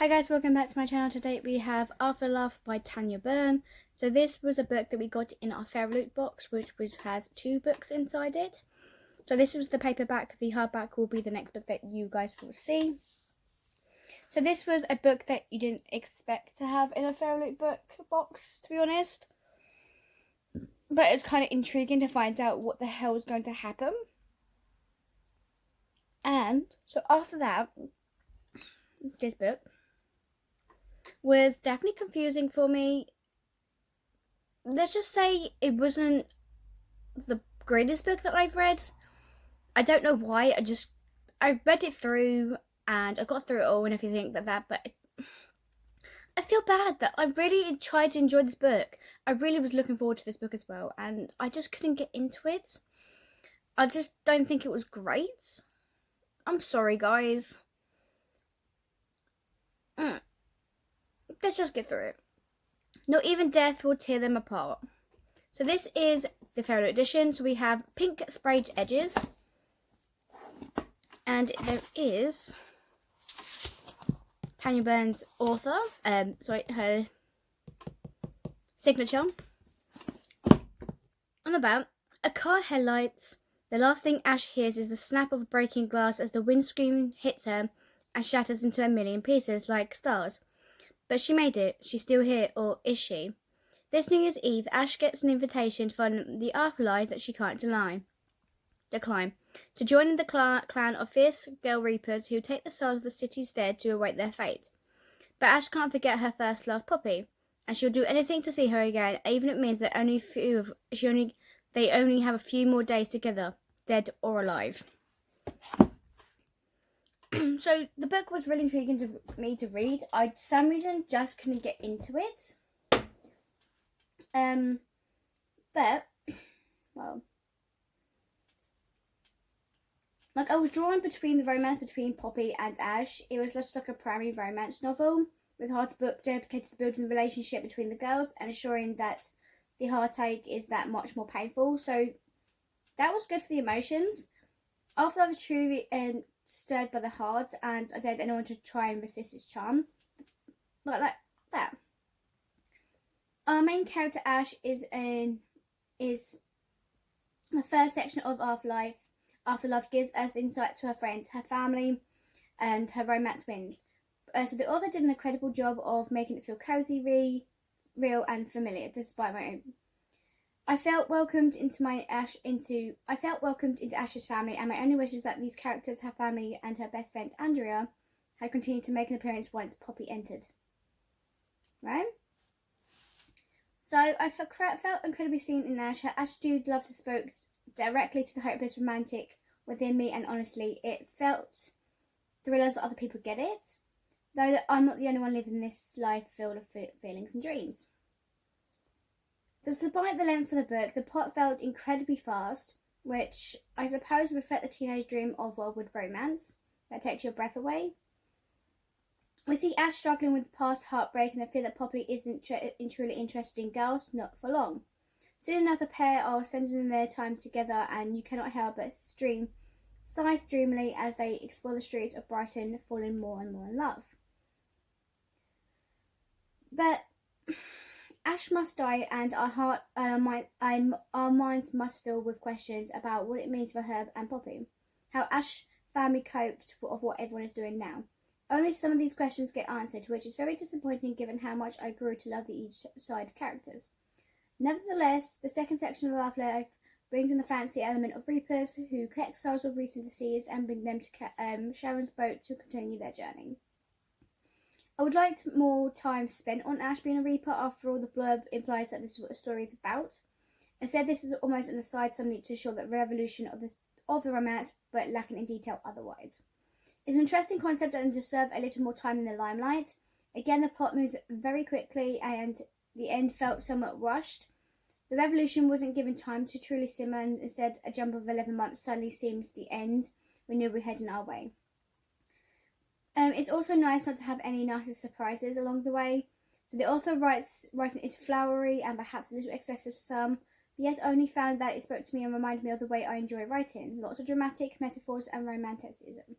guys, welcome back to my channel. Today we have AfterLove by Tanya Byrne. So this was a book that we got in our Fairy Loot box, which has 2 books inside it. So this was the paperback. The hardback will be the next book that you guys will see. So this was a book that you didn't expect to have in a Fairy Loot book box, to be honest. But it's kind of intriguing to find out what the hell is going to happen. And so after that, this book was definitely confusing for me. Let's just say it wasn't the greatest book that I've read. I don't know why. I've read it through and I got through it all and everything like that, but I feel bad that I really tried to enjoy this book. I really was looking forward to this book as well, and I just couldn't get into it. I just don't think it was great. I'm sorry, guys. Let's just get through it. Not even death will tear them apart. So this is the Fairy Loot edition. So we have pink sprayed edges. And there is Tanya Byrne's author, her signature. On the back, a car headlights. The last thing Ash hears is the snap of breaking glass as the windscreen hits her and shatters into a million pieces like stars. But she made it. She's still here, or is she? This New Year's Eve, Ash gets an invitation from the afterlife that she can't decline, to join in the clan of fierce girl reapers who take the souls of the city's dead to await their fate. But Ash can't forget her first love, Poppy, and she'll do anything to see her again, even if it means that they only have a few more days together, dead or alive. So the book was really intriguing to me to read. I, for some reason, just couldn't get into it. But, well, like I was drawn between the romance between Poppy and Ash. It was just like a primary romance novel with half the book dedicated to building the relationship between the girls and ensuring that the heartache is that much more painful. So that was good for the emotions. After I was truly stirred by the heart, and I dared anyone to try and resist its charm. Like that. Our main character Ash is the first section of AfterLove gives us insight to her friends, her family, and her romance wins. So the author did an incredible job of making it feel cozy, real, and familiar, despite my own. I felt welcomed into Ash's family, and my only wish is that these characters, her family, and her best friend Andrea, had continued to make an appearance once Poppy entered. Right? So I felt incredibly seen in Ash. Her attitude, love to spoke directly to the hopeless romantic within me, and honestly, it felt to realise that other people get it, though that I'm not the only one living this life filled of feelings and dreams. So despite the length of the book, the plot felt incredibly fast, which I suppose reflect the teenage dream of wildwood romance that takes your breath away. We see Ash struggling with past heartbreak and the fear that Poppy isn't truly interested in girls, not for long. Soon enough, the pair are spending their time together, and you cannot help but sigh dreamily as they explore the streets of Brighton, falling more and more in love. But Ash must die, and our minds must fill with questions about what it means for her and Poppy, how Ash family coped of what everyone is doing now. Only some of these questions get answered, which is very disappointing given how much I grew to love the each side characters. Nevertheless, the second section of AfterLove brings in the fantasy element of reapers who collect souls of recent deceased and bring them to Sharon's boat to continue their journey. I would like more time spent on Ash being a reaper. After all, the blurb implies that this is what the story is about. Instead, this is almost an aside, something to show that revolution of the romance, but lacking in detail otherwise. It's an interesting concept and deserve a little more time in the limelight. Again, the plot moves very quickly and the end felt somewhat rushed. The revolution wasn't given time to truly simmer, and instead a jump of 11 months suddenly seems the end. We knew we're heading our way. It's also nice not to have any nasty surprises along the way. So the author writing is flowery and perhaps a little excessive for some, but yet only found that it spoke to me and reminded me of the way I enjoy writing. Lots of dramatic metaphors and romanticism.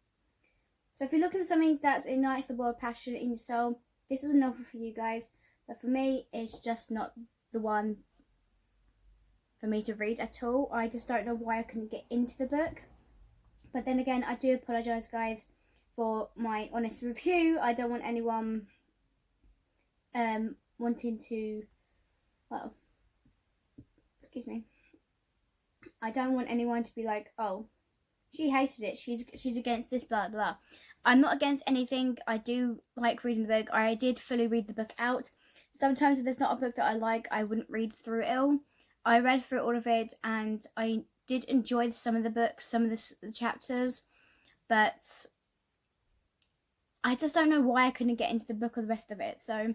So if you're looking for something that's ignites the world passion in your soul, this is a novel for you guys. But for me, it's just not the one for me to read at all. I just don't know why I couldn't get into the book. But then again, I do apologise, guys, for my honest review. I don't want anyone wanting to, well, excuse me. I don't want anyone to be like, oh, she hated it. She's against this, blah, blah. I'm not against anything. I do like reading the book. I did fully read the book out. Sometimes if there's not a book that I like, I wouldn't read through it all. I read through all of it, and I did enjoy some of the books, some of the chapters, but I just don't know why I couldn't get into the book or the rest of it. So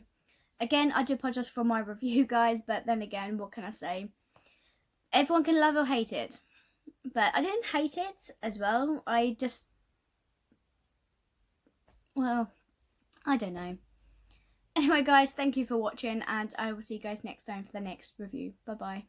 again, I do apologise for my review, guys, but then again, what can I say? Everyone can love or hate it. But I didn't hate it as well. I just, well, I don't know. Anyway, guys, thank you for watching, and I will see you guys next time for the next review. Bye-bye.